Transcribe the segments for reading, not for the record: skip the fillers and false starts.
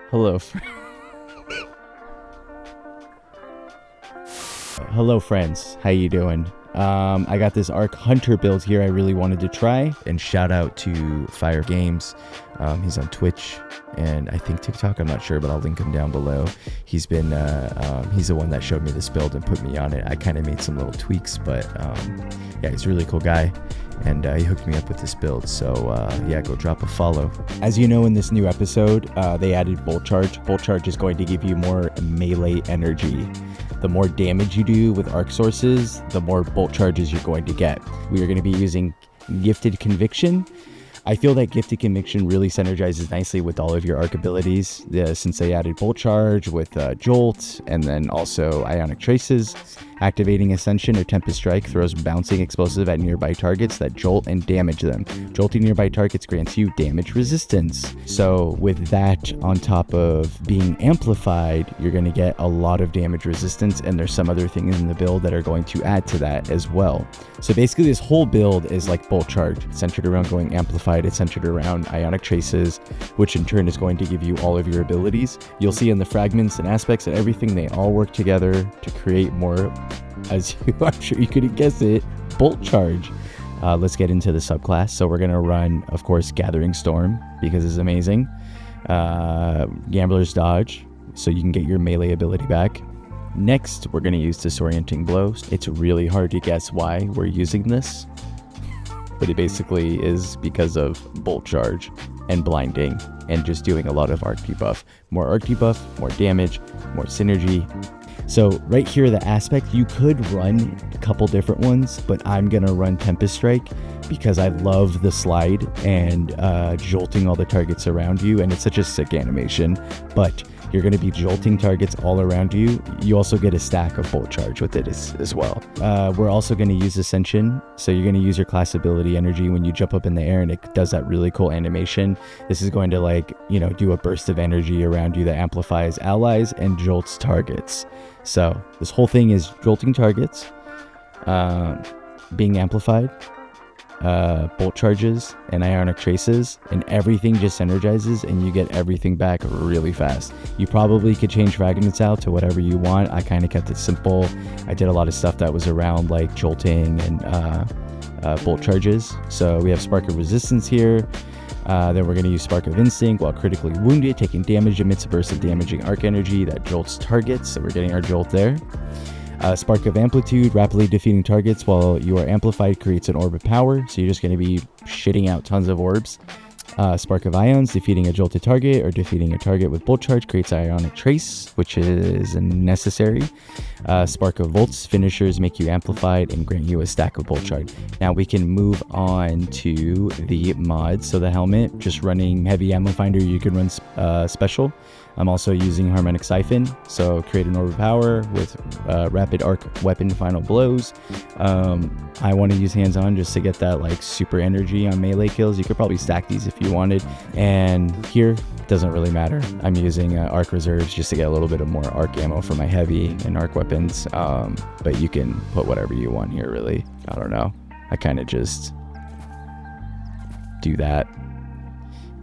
Hello. Hello, friends. How you doing? I got this Arc Hunter build here I really wanted to try. And shout out to Fire Games. He's on Twitch and I think TikTok. I'm not sure, but I'll link him down below. He's been, he's the one that showed me this build and put me on it. I kind of made some little tweaks, but yeah, he's a really cool guy. And he hooked me up with this build, so yeah, go drop a follow. As you know, in this new episode, they added Bolt Charge. Bolt Charge is going to give you more melee energy. The more damage you do with arc sources, the more Bolt Charges you're going to get. We are going to be using Gifted Conviction. I feel that Gifted Conviction really synergizes nicely with all of your arc abilities, since they added Bolt Charge with Jolt, and then also Ionic Traces. Activating Ascension or Tempest Strike throws bouncing explosive at nearby targets that jolt and damage them. Jolting nearby targets grants you damage resistance. So with that on top of being amplified, you're going to get a lot of damage resistance, and there's some other things in the build that are going to add to that as well. So basically this whole build is like Bolt Charge. It's centered around going amplified. It's centered around Ionic Traces, which in turn is going to give you all of your abilities. You'll see in the fragments and aspects and everything, they all work together to create more, as I'm sure you couldn't guess it, Bolt Charge. Let's get into the subclass. So we're going to run, of course, Gathering Storm because it's amazing. Gambler's Dodge, so you can get your melee ability back. Next, we're going to use Disorienting Blows. It's really hard to guess why we're using this, but it basically is because of Bolt Charge and Blinding and just doing a lot of arc debuff. More arc debuff, more damage, more synergy. So right here, the aspect, you could run a couple different ones, but I'm going to run Tempest Strike because I love the slide and jolting all the targets around you. And it's such a sick animation, but you're going to be jolting targets all around you. You also get a stack of Bolt Charge with it as well. We're also going to use Ascension. So you're going to use your class ability energy when you jump up in the air, and it does that really cool animation. This is going to, like, you know, do a burst of energy around you that amplifies allies and jolts targets. So this whole thing is jolting targets, being amplified, Bolt Charges, and Ionic Traces, and everything just energizes and you get everything back really fast. You probably could change fragments out to whatever you want. I kind of kept it simple. I did a lot of stuff that was around like jolting and Bolt Charges. So we have Spark of Resistance here. Then we're going to use Spark of Instinct while critically wounded, taking damage emits a burst of damaging arc energy that jolts targets. So we're getting our jolt there. Spark of Amplitude, rapidly defeating targets while you are amplified, creates an orb of power. So you're just going to be shitting out tons of orbs. Spark of Ions, defeating a jolted target or defeating a target with Bolt Charge creates Ionic Trace, which is necessary. Spark of Volts, finishers make you amplified and grant you a stack of Bolt Charge. Now we can move on to the mods. So the helmet, just running Heavy Ammo Finder, you can run special. I'm also using Harmonic Siphon, so create an orb of power with rapid arc weapon final blows. I want to use hands-on just to get that like super energy on melee kills. You could probably stack these if you wanted. And here, doesn't really matter. I'm using arc reserves just to get a little bit of more arc ammo for my heavy and arc weapons. But you can put whatever you want here, really. I don't know. I kind of just do that.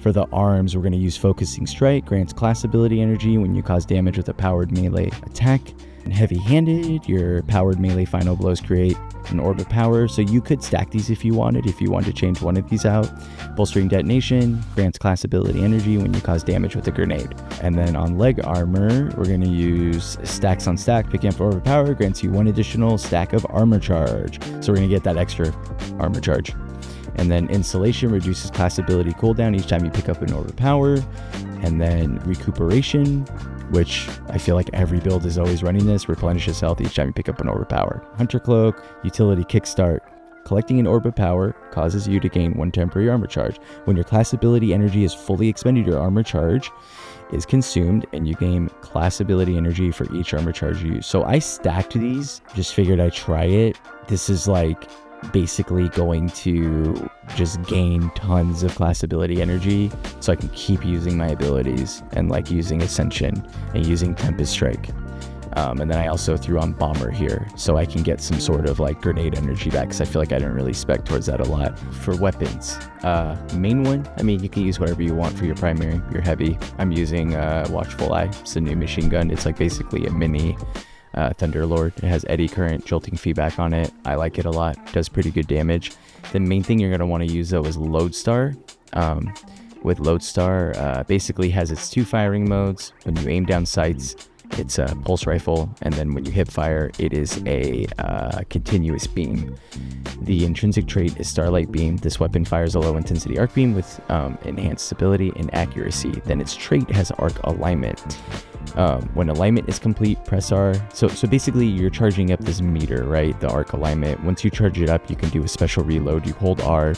For the arms, we're going to use Focusing Strike, grants class ability energy when you cause damage with a powered melee attack. And Heavy-handed, your powered melee final blows create an orb of power. So you could stack these if you wanted to change one of these out. Bolstering Detonation, grants class ability energy when you cause damage with a grenade. And then on leg armor, we're going to use Stacks on Stack, picking up orb of power, grants you one additional stack of armor charge. So we're going to get that extra armor charge. And then Installation reduces class ability cooldown each time you pick up an orb of power. And then Recuperation, which I feel like every build is always running this, replenishes health each time you pick up an orb of power. Hunter Cloak, Utility Kickstart. Collecting an orb of power causes you to gain one temporary armor charge. When your class ability energy is fully expended, your armor charge is consumed and you gain class ability energy for each armor charge you use. So I stacked these, just figured I'd try it. This is like basically going to just gain tons of class ability energy so I can keep using my abilities and like using Ascension and using Tempest Strike. And then I also threw on bomber here so I can get some sort of like grenade energy back, because I feel like I didn't really spec towards that a lot. For weapons, main one, I mean, you can use whatever you want for your primary, your heavy. I'm using Watchful Eye. It's a new machine gun. It's like basically a mini Thunderlord. It has eddy current, jolting feedback on it. I like it a lot. Does pretty good damage. The main thing you're going to want to use though is Lodestar. With Lodestar, basically has its 2 firing modes. When you aim down sights, it's a pulse rifle, and then when you hip fire, it is a continuous beam. The intrinsic trait is Starlight Beam. This weapon fires a low intensity arc beam with enhanced stability and accuracy. Then its trait has arc alignment. When alignment is complete, press R. So basically you're charging up this meter, right? The arc alignment. Once you charge it up, you can do a special reload. You hold R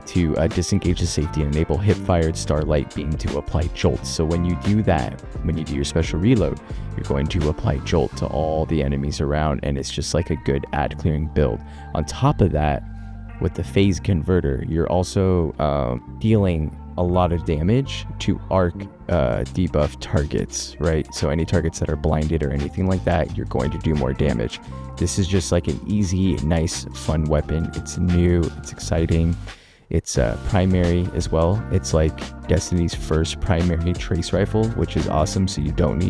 to disengage the safety and enable hip-fired Starlight Beam to apply Jolt. So when you do that, when you do your special reload, you're going to apply Jolt to all the enemies around, and it's just like a good ad-clearing build. On top of that, with the phase converter, you're also dealing a lot of damage to arc debuff targets, right? So any targets that are blinded or anything like that, you're going to do more damage. This is just like an easy, nice, fun weapon. It's new, it's exciting. It's primary as well. It's like Destiny's first primary trace rifle, which is awesome. So you don't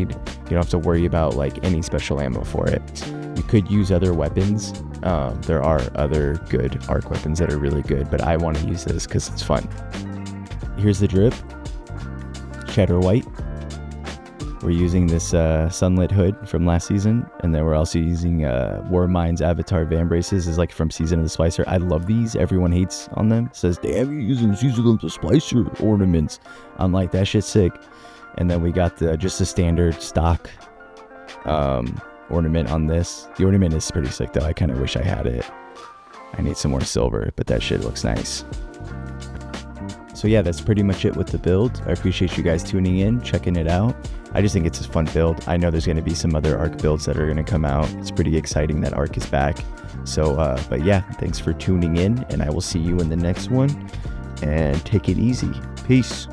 have to worry about like any special ammo for it. You could use other weapons. There are other good arc weapons that are really good, but I want to use this because it's fun. Here's the drip. Cheddar white. We're using this sunlit hood from last season, and then we're also using Warmind's Avatar Van Braces, is like from Season of the Splicer. I love these. Everyone hates on them. Says, damn, you're using Season of the Splicer ornaments. I'm like, that shit's sick. And then we got just the standard stock ornament on this. The ornament is pretty sick though. I kind of wish I had it. I need some more silver, but that shit looks nice. So yeah, that's pretty much it with the build. I appreciate you guys tuning in, checking it out. I just think it's a fun build. I know there's going to be some other Arc builds that are going to come out. It's pretty exciting that Arc is back. So, but yeah, thanks for tuning in, and I will see you in the next one. And take it easy. Peace.